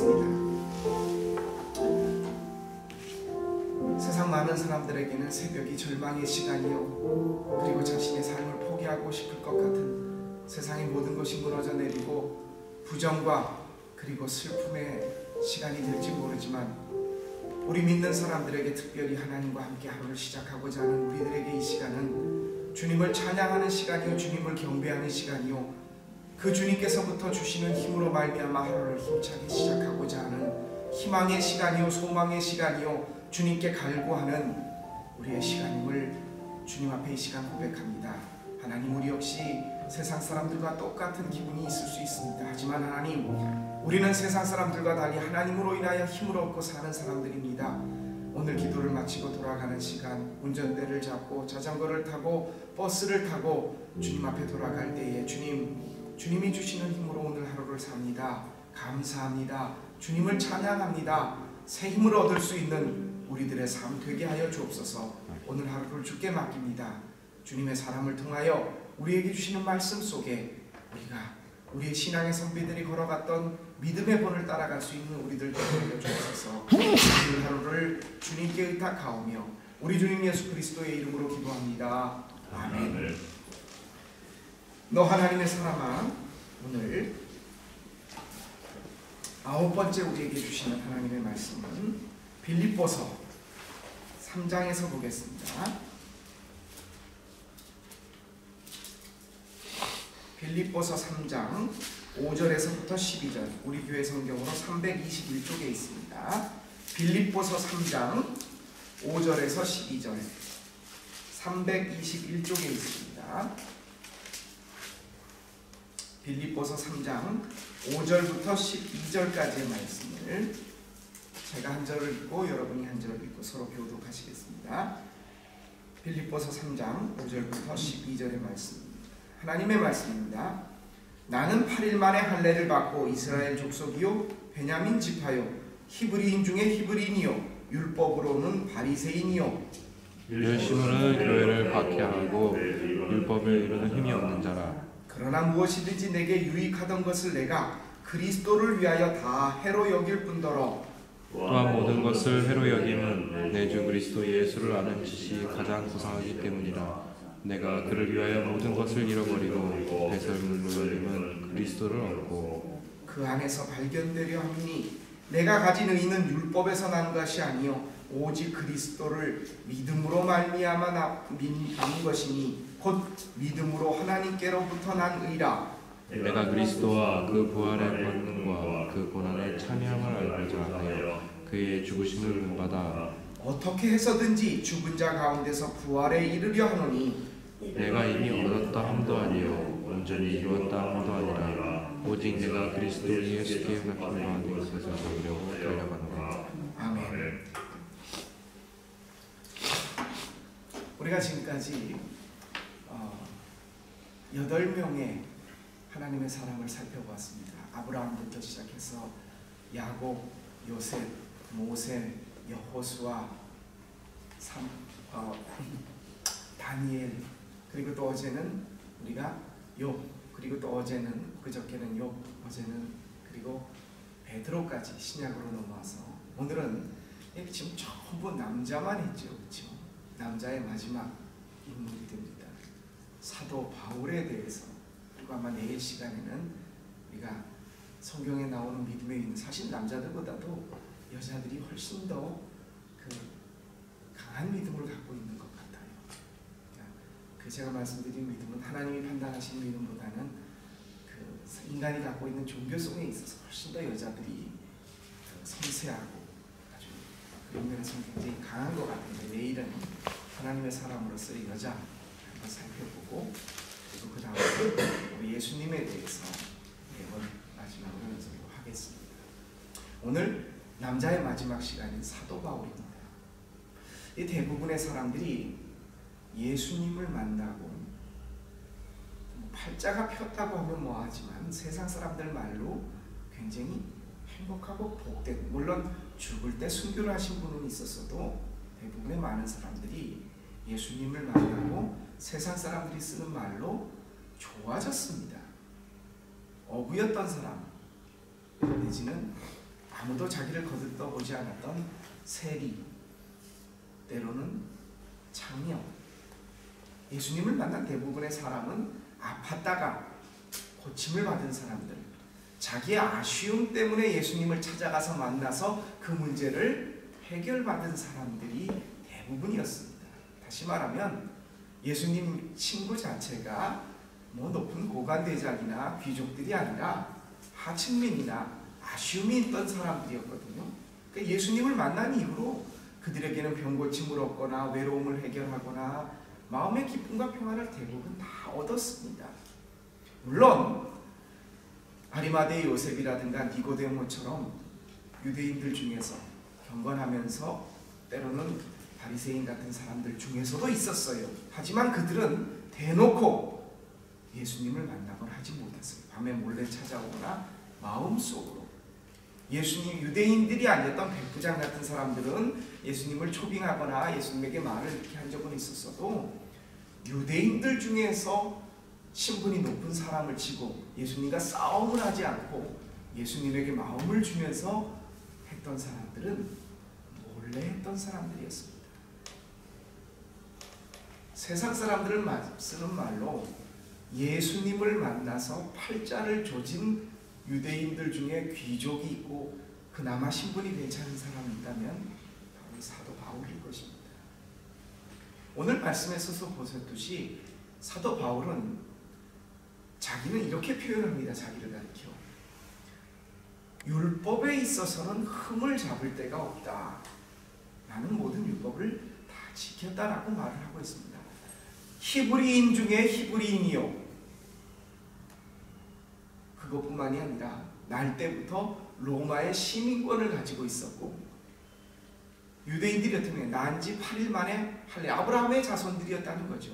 기도하겠습니다. 세상 많은 사람들에게는 새벽이 절망의 시간이요, 그리고 자신의 삶을 포기하고 싶을 것 같은 세상의 모든 것이 무너져 내리고 부정과 그리고 슬픔의 시간이 될지 모르지만, 우리 믿는 사람들에게 특별히 하나님과 함께 하루를 시작하고자 하는 우리들에게 이 시간은 주님을 찬양하는 시간이요, 주님을 경배하는 시간이요, 그 주님께서부터 주시는 힘으로 말미암아 하루를 힘차게 시작하고자 하는 희망의 시간이요, 소망의 시간이요, 주님께 갈구하는 우리의 시간임을 주님 앞에 이 시간 고백합니다. 하나님, 우리 역시 세상 사람들과 똑같은 기분이 있을 수 있습니다. 하지만 하나님, 우리는 세상 사람들과 달리 하나님으로 인하여 힘을 얻고 사는 사람들입니다. 오늘 기도를 마치고 돌아가는 시간, 운전대를 잡고 자전거를 타고 버스를 타고 주님 앞에 돌아갈 때에 주님이 주시는 힘으로 오늘 하루를 삽니다. 감사합니다. 주님을 찬양합니다. 새 힘을 얻을 수 있는 우리들의 삶 되게 하여 주옵소서. 오늘 하루를 주께 맡깁니다. 주님의 사람을 통하여 우리에게 주시는 말씀 속에 우리의 신앙의 선비들이 걸어갔던 믿음의 본을 따라갈 수 있는 우리들 되게 하여 주옵소서. 오늘 하루를 주님께 의탁하오며 우리 주님 예수 그리스도의 이름으로 기도합니다. 아멘. 너 하나님의 사람아, 오늘 9번째 우리에게 주시는 하나님의 말씀은 빌립보서 3장에서 보겠습니다. 빌립보서 3장 5절에서부터 12절, 우리 교회 성경으로 321쪽에 있습니다. 빌립보서 3장 5절에서 12절, 321쪽에 있습니다. 빌립보서 3장 5절부터 12절까지의 말씀을 제가 한 절을 읽고 여러분이 한 절을 읽고 서로 교독하시겠습니다. 빌립보서 3장 5절부터 12절의 말씀입니다. 하나님의 말씀입니다. 나는 8일 만에 할례를 받고 이스라엘 족속이요 베냐민 지파요 히브리인 중에 히브리인이요 율법으로는 바리새인이요 열심으로는 교회를 박해하고 율법을 이루는 힘이 없는 자라. 그러나 무엇이든지 내게 유익하던 것을 내가 그리스도를 위하여 다 해로 여길 뿐더러 또한 모든 것을 해로 여김은 내 주 그리스도 예수를 아는 지식이 가장 고상하기 때문이라. 내가 그를 위하여 모든 것을 잃어버리고 배설물로 여김은 그리스도를 얻고 그 안에서 발견되려 함이니 내가 가진 의는 율법에서 난 것이 아니요 오직 그리스도를 믿음으로 말미암아 난 것이니 곧 믿음으로 하나님께로부터 난 의라. 내가 그리스도와 그 부활의 권능과 그 고난의 참여함을 알고자 하여 그의 죽으심을 본받아 어떻게 해서든지 죽은 자 가운데서 부활에 이르려 하노니 내가 이미 얻었다 함도 아니요 온전히 이루었다 함도 아니라 오직 내가 그리스도 예수께 박힌 바 된 것을 잡으려고 달려가노라. 아멘. 우리가 지금까지 8명의 하나님의 사람을 살펴보았습니다. 아브라함부터 시작해서 야곱, 요셉, 모세, 여호수아, 다니엘, 그리고 또 어제는 우리가 욥, 그리고 또 어제는 그저께는 욥, 어제는 그리고 베드로까지 신약으로 넘어와서 오늘은 지금 전부 남자만 했죠, 그렇죠? 남자의 마지막 인물이 됩니다. 사도 바울에 대해서, 그리고 아마 내일 시간에는 우리가 성경에 나오는 믿음의 있는, 사실 남자들보다도 여자들이 훨씬 더 강한 믿음을 갖고 있는 것 같아요. 그 제가 말씀드린 믿음은 하나님이 판단하신 믿음보다는 인간이 갖고 있는 종교성에 있어서 훨씬 더 여자들이 섬세하고 아주 그런 면에서 굉장히 강한 것 같은데, 내일은 하나님의 사람으로서의 여자 한번 살펴보고, 그리고 그 다음에 우리 예수님에 대해서 이번 마지막으로 연습을 하겠습니다. 오늘 남자의 마지막 시간인 사도 바울입니다. 이 대부분의 사람들이 예수님을 만나고 팔자가 폈다고 하면 뭐하지만 세상 사람들 말로 굉장히 행복하고 복된, 물론 죽을 때 순교를 하신 분은 있었어도 대부분의 많은 사람들이 예수님을 만나고 세상 사람들이 쓰는 말로 좋아졌습니다. 어구였던 사람 내지는 아무도 자기를 거들떠보지 않았던 세리, 때로는 장녀. 예수님을 만난 대부분의 사람은 아팠다가 고침을 받은 사람들, 자기의 아쉬움 때문에 예수님을 찾아가서 만나서 그 문제를 해결받은 사람들이 대부분이었습니다. 다시 말하면 예수님 친구 자체가 높은 고관대장이나 귀족들이 아니라 하층민이나 아쉬움이 있던 사람들이었거든요. 그러니까 예수님을 만난 이후로 그들에게는 병고침을 얻거나 외로움을 해결하거나 마음의 기쁨과 평안을 대부분 다 얻었습니다. 물론 아리마대 요셉이라든가 니고데모처럼 유대인들 중에서 경건하면서 때로는 바리새인 같은 사람들 중에서도 있었어요. 하지만 그들은 대놓고 예수님을 만나곤 하지 못했어요. 밤에 몰래 찾아오거나 마음속으로. 예수님, 유대인들이 아니었던 백부장 같은 사람들은 예수님을 초빙하거나 예수님에게 말을 이렇게 한 적은 있었어도 유대인들 중에서 신분이 높은 사람을 치고 예수님과 싸움을 하지 않고 예수님에게 마음을 주면서 했던 사람들은 몰래 했던 사람들이었습니다. 세상 사람들은 쓰는 말로 예수님을 만나서 팔자를 조진 유대인들 중에 귀족이 있고 그나마 신분이 괜찮은 사람이 있다면 바로 이 사도 바울일 것입니다. 오늘 말씀에서 보셨듯이 사도 바울은 자기는 이렇게 표현합니다. 자기를 가리켜 율법에 있어서는 흠을 잡을 데가 없다. 나는 모든 율법을 다 지켰다라고 말을 하고 있습니다. 히브리인 중에 히브리인이요, 그것뿐만이 아니라 날 때부터 로마의 시민권을 가지고 있었고 유대인들이었다면 난 지 8일 만에 아브라함의 자손들이었다는 거죠.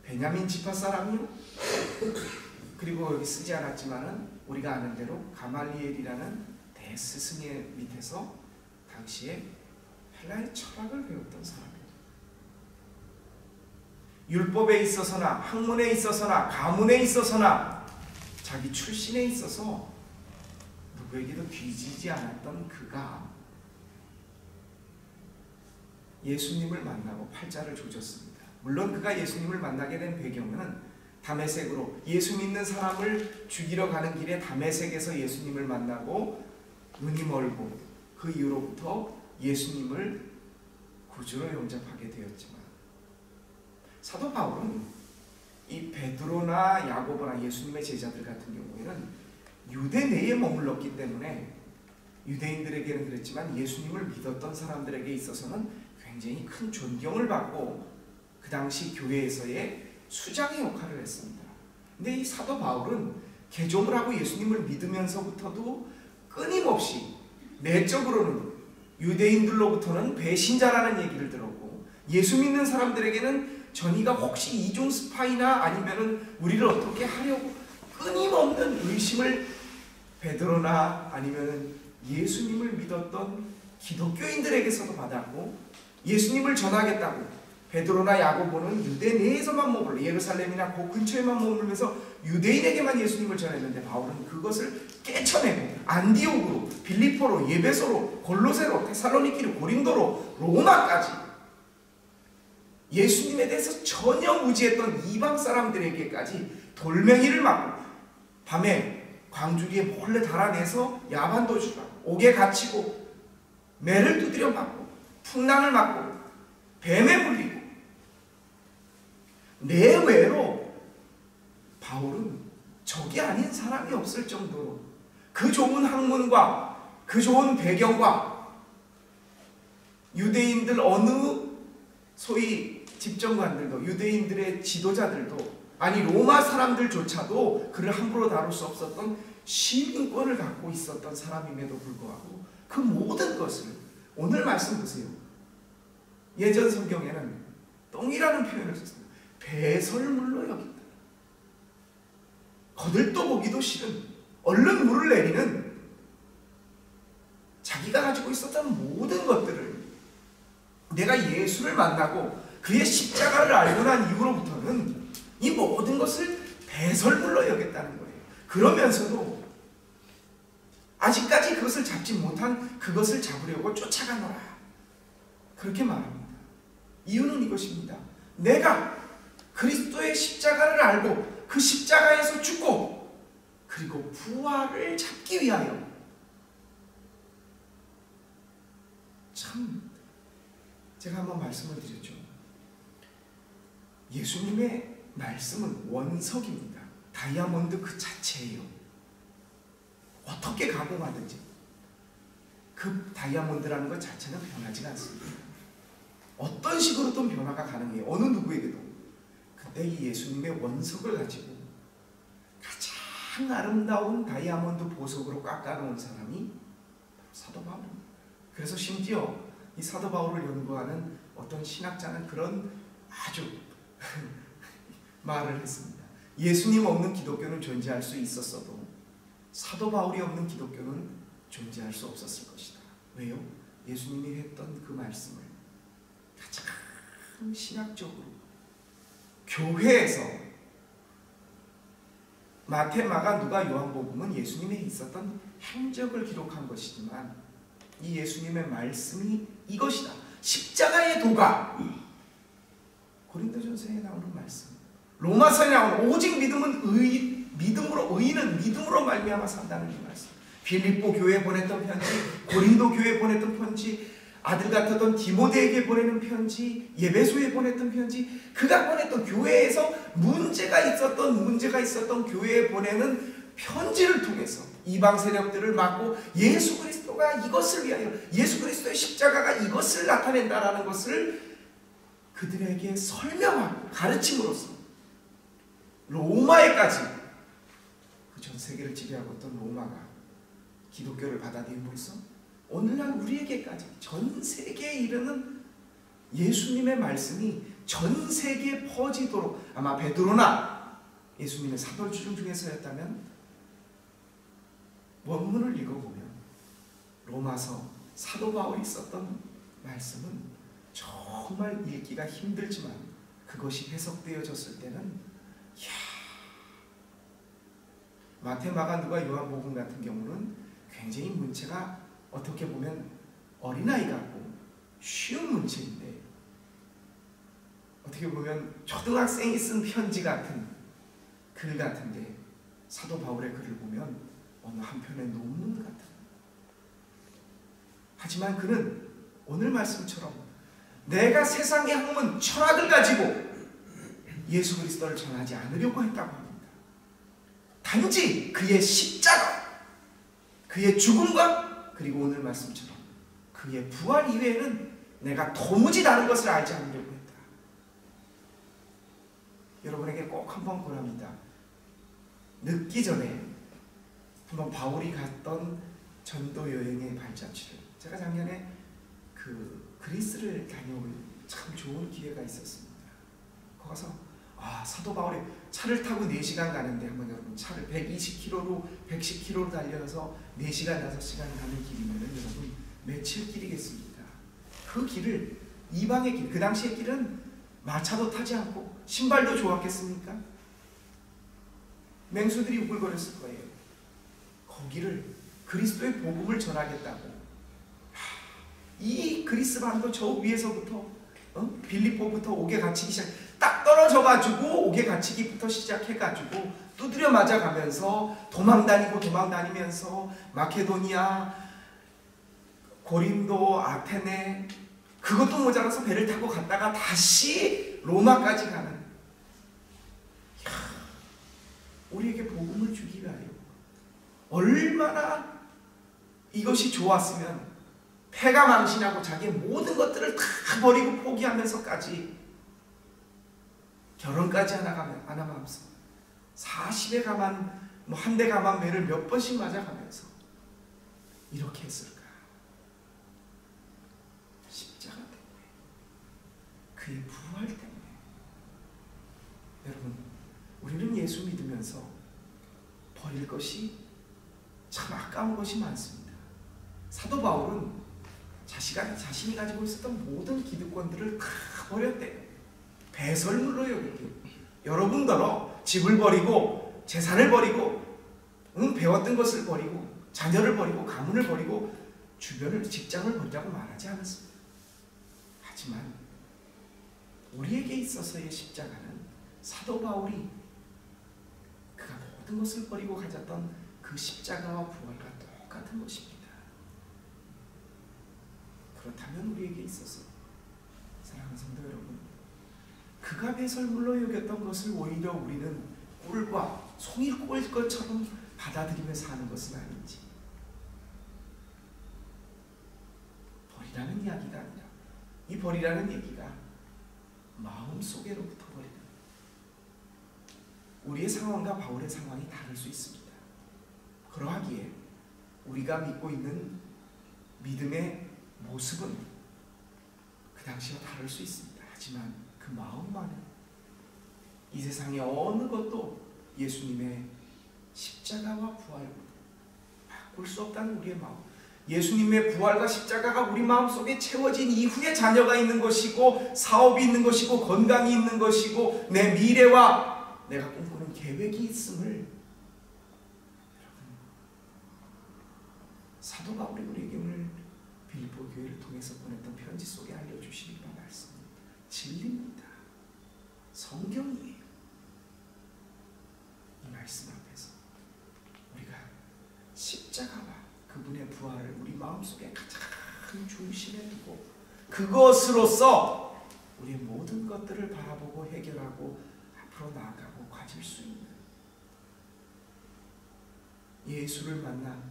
베냐민 지파 사람이요. 그리고 여기 쓰지 않았지만은 우리가 아는 대로 가말리엘이라는 대스승의 밑에서 당시에 헬라의 철학을 배웠던 사람입니다. 율법에 있어서나 학문에 있어서나 가문에 있어서나 자기 출신에 있어서 누구에게도 뒤지지 않았던 그가 예수님을 만나고 팔자를 조졌습니다. 물론 그가 예수님을 만나게 된 배경은 다메섹으로 예수 믿는 사람을 죽이러 가는 길에 다메섹에서 예수님을 만나고 눈이 멀고 그 이후로부터 예수님을 구주로 영접하게 되었지만 사도 바울은 이 베드로나 야고보나 예수님의 제자들 같은 경우에는 유대 내에 머물렀기 때문에 유대인들에게는 그랬지만 예수님을 믿었던 사람들에게 있어서는 굉장히 큰 존경을 받고 그 당시 교회에서의 수장의 역할을 했습니다. 근데 이 사도 바울은 개종을 하고 예수님을 믿으면서부터도 끊임없이 내적으로는 유대인들로부터는 배신자라는 얘기를 들었고 예수 믿는 사람들에게는 전이가 혹시 이중 스파이나 아니면은 우리를 어떻게 하려고 끊임없는 의심을 베드로나 아니면은 예수님을 믿었던 기독교인들에게서도 받았고 예수님을 전하겠다고 베드로나 야고보는 유대 내에서만 머물러 예루살렘이나 그 근처에만 머물면서 유대인에게만 예수님을 전했는데 바울은 그것을 깨쳐내고 안디옥으로 빌립보로 예베소로 골로새로 데살로니키로 고린도로 로마까지 예수님에 대해서 전혀 무지했던 이방 사람들에게까지 돌멩이를 맞고 밤에 광주리에 몰래 달아내서 야반도주를 하고 옥에 갇히고 매를 두드려 맞고 풍랑을 맞고 뱀에 물리고 내외로 바울은 적이 아닌 사람이 없을 정도로 그 좋은 학문과 그 좋은 배경과 유대인들 어느 소위 집정관들도 유대인들의 지도자들도 아니 로마 사람들조차도 그를 함부로 다룰 수 없었던 시민권을 갖고 있었던 사람임에도 불구하고 그 모든 것을 오늘 말씀 보세요. 예전 성경에는 똥이라는 표현을 썼습니다. 배설물로 여긴다. 거들떠 보기도 싫은 얼른 물을 내리는 자기가 가지고 있었던 모든 것들을 내가 예수를 만나고 그의 십자가를 알고 난 이후로부터는 이 모든 것을 배설물로 여겼다는 거예요. 그러면서도 아직까지 그것을 잡지 못한 그것을 잡으려고 쫓아가노라. 그렇게 말합니다. 이유는 이것입니다. 내가 그리스도의 십자가를 알고 그 십자가에서 죽고 그리고 부활을 잡기 위하여, 참 제가 한번 말씀을 드렸죠. 예수님의 말씀은 원석입니다. 다이아몬드 그 자체예요. 어떻게 가공하든지 그 다이아몬드라는 것 자체는 변하지가 않습니다. 어떤 식으로든 변화가 가능해요. 어느 누구에게도. 근데 이 예수님의 원석을 가지고 가장 아름다운 다이아몬드 보석으로 깎아놓은 사람이 사도 바울입니다. 그래서 심지어 이 사도 바울을 연구하는 어떤 신학자는 그런 아주 말을 했습니다. 예수님 없는 기독교는 존재할 수 있었어도 사도 바울이 없는 기독교는 존재할 수 없었을 것이다. 왜요? 예수님이 했던 그 말씀을 가장 신학적으로 교회에서, 마태, 마가, 누가, 요한복음은 예수님이 있었던 행적을 기록한 것이지만 이 예수님의 말씀이 이것이다. 십자가의 도가, 고린도전서에 나오는 말씀, 로마서에 나오는 오직 믿음으로 의인은 믿음으로 말미암아 산다는 이 말씀, 빌립보 교회에 보냈던 편지, 고린도 교회에 보냈던 편지, 아들 같았던 디모데에게 보내는 편지, 예배소에 보냈던 편지, 그가 보냈던 교회에서 문제가 있었던 교회에 보내는 편지를 통해서 이방 세력들을 막고 예수 그리스도가 이것을 위하여, 예수 그리스도의 십자가가 이것을 나타낸다라는 것을 그들에게 설명하고 가르침으로써 로마에까지, 그 전 세계를 지배하고 있던 로마가 기독교를 받아들임으로써 오늘날 우리에게까지 전 세계에 이르는 예수님의 말씀이 전 세계에 퍼지도록, 아마 베드로나 예수님의 사도들 중에서였다면 원문을 읽어보면 로마서 사도 바울이 썼던 말씀은 정말 읽기가 힘들지만 그것이 해석되어졌을 때는 마태, 마가, 누가, 요한복음 같은 경우는 굉장히 문체가 어떻게 보면 어린아이 같고 쉬운 문체인데, 어떻게 보면 초등학생이 쓴 편지 같은 글 같은데, 사도 바울의 글을 보면 어느 한편의 논문 같은. 하지만 그는 오늘 말씀처럼 내가 세상의 학문, 철학을 가지고 예수 그리스도를 전하지 않으려고 했다고 합니다. 단지 그의 십자가, 그의 죽음과 그리고 오늘 말씀처럼 그의 부활 이외에는 내가 도무지 다른 것을 알지 않으려고 했다. 여러분에게 꼭 한번 권합니다. 늦기 전에 한번 바울이 갔던 전도 여행의 발자취를, 제가 작년에 그리스를 다녀올 참 좋은 기회가 있었습니다. 거기서 사도 바울이 차를 타고 4시간 가는데, 한번 여러분 차를 120km로 110km로 달려서 4시간 5시간 가는 길이면 여러분 며칠 길이겠습니까? 그 길을, 이방의 길, 그 당시의 길은 마차도 타지 않고 신발도 좋았겠습니까? 맹수들이 우글거렸을 거예요. 거기를 그리스도의 복음을 전하겠다고 이 그리스 반도 저 위에서부터 빌립보부터 옥에 갇히기 딱 떨어져가지고 옥에 갇히기부터 시작해가지고 두드려 맞아가면서 도망다니면서 마케도니아, 고린도, 아테네, 그것도 모자라서 배를 타고 갔다가 다시 로마까지 가는, 우리에게 복음을 주기 위하여 얼마나 이것이 좋았으면 패가 망신하고 자기의 모든 것들을 다 버리고 포기하면서까지 결혼까지 안하면서 40에 가만, 한 대 가만 매를 몇 번씩 맞아가면서 이렇게 했을까? 십자가 때문에, 그의 부활 때문에. 여러분, 우리는 예수 믿으면서 버릴 것이 참 아까운 것이 많습니다. 사도 바울은 자신이 가지고 있었던 모든 기득권들을 다 버렸대요. 배설물로 여기고, 여러분더러 집을 버리고 재산을 버리고 배웠던 것을 버리고 자녀를 버리고 가문을 버리고 주변을 직장을 버리라고 말하지 않았습니다. 하지만 우리에게 있어서의 십자가는 사도 바울이 그가 모든 것을 버리고 가졌던 그 십자가와 부활과 똑같은 것입니다. 그렇다면 우리에게 있어서 사랑하는 성도 여러분, 그가 배설물로 여겼던 것을 오히려 우리는 꿀과 송이꿀 것처럼 받아들이며 사는 것은 아닌지, 버리라는 이야기가 아니라 이 버리라는 얘기가 마음속에로부터 버리는, 우리의 상황과 바울의 상황이 다를 수 있습니다. 그러하기에 우리가 믿고 있는 믿음의 모습은 그 당시와 다를 수 있습니다. 하지만 그 마음만은 이 세상의 어느 것도 예수님의 십자가와 부활 바꿀 수 없다는 우리의 마음, 예수님의 부활과 십자가가 우리 마음속에 채워진 이후에 자녀가 있는 것이고 사업이 있는 것이고 건강이 있는 것이고 내 미래와 내가 꿈꾸는 계획이 있음을 여러분, 사도 바울이 우리에게 오늘 빌립보 교회를 통해서 보냈던 편지 속에 알려주신 바 말씀입니다. 진리입니다. 성경이에요. 이 말씀 앞에서 우리가 십자가와 그분의 부활을 우리 마음속에 가장 중심에 두고 그것으로서 우리의 모든 것들을 바라보고 해결하고 앞으로 나아가고 가질 수 있는, 예수를 만나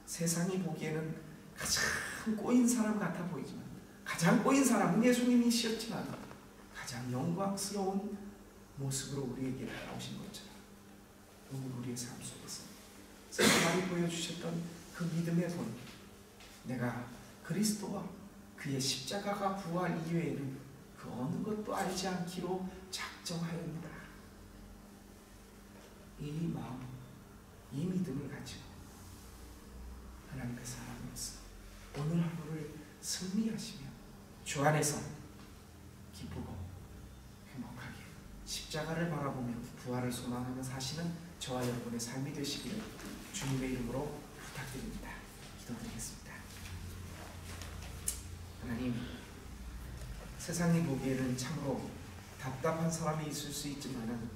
세상이 보기에는 가장 꼬인 사람 같아 보이지만, 가장 꼬인 사람은 예수님이셨지만 가장 영광스러운 모습으로 우리에게 나오신 것처럼 오늘 우리의 삶 속에서 사도바울이 보여주셨던 그 믿음의 본, 내가 그리스도와 그의 십자가가 부활 이외에는 그 어느 것도 알지 않기로 작정하였다. 이 마음, 이 믿음을 가지고 하나님의 사람으로서 오늘 하루를 승리하시며 주 안에서 기쁘고 행복하게 십자가를 바라보며 부활을 소망하며 사시는 저와 여러분의 삶이 되시기를 주님의 이름으로 부탁드립니다. 기도드리겠습니다. 하나님, 세상이 보기에는 참으로 답답한 사람이 있을 수 있지만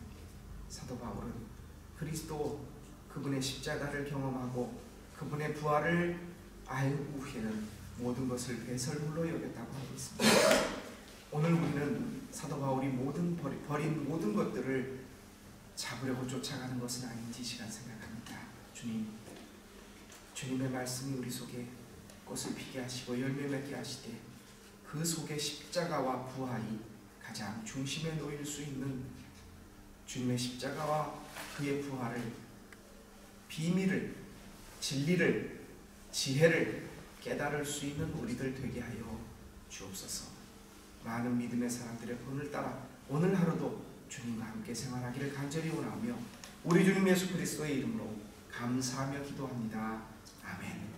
사도 바울은 그리스도 그분의 십자가를 경험하고 그분의 부활을 알 후에는 모든 것을 배설물로 여겼다고 하고 있습니다. 오늘 우리는 사도 바울이 버린 모든 것들을 잡으려고 쫓아가는 것은 아닌지 시간 생각합니다. 주님, 주님의 말씀이 우리 속에 꽃을 피게 하시고 열매 맺게 하시되 그 속에 십자가와 부활이 가장 중심에 놓일 수 있는 주님의 십자가와 그의 부활을, 비밀을, 진리를, 지혜를 깨달을 수 있는 우리들 되게 하여 주옵소서. 많은 믿음의 사람들의 본을 따라 오늘 하루도 주님과 함께 생활하기를 간절히 원하며 우리 주님 예수 그리스도의 이름으로 감사하며 기도합니다. 아멘.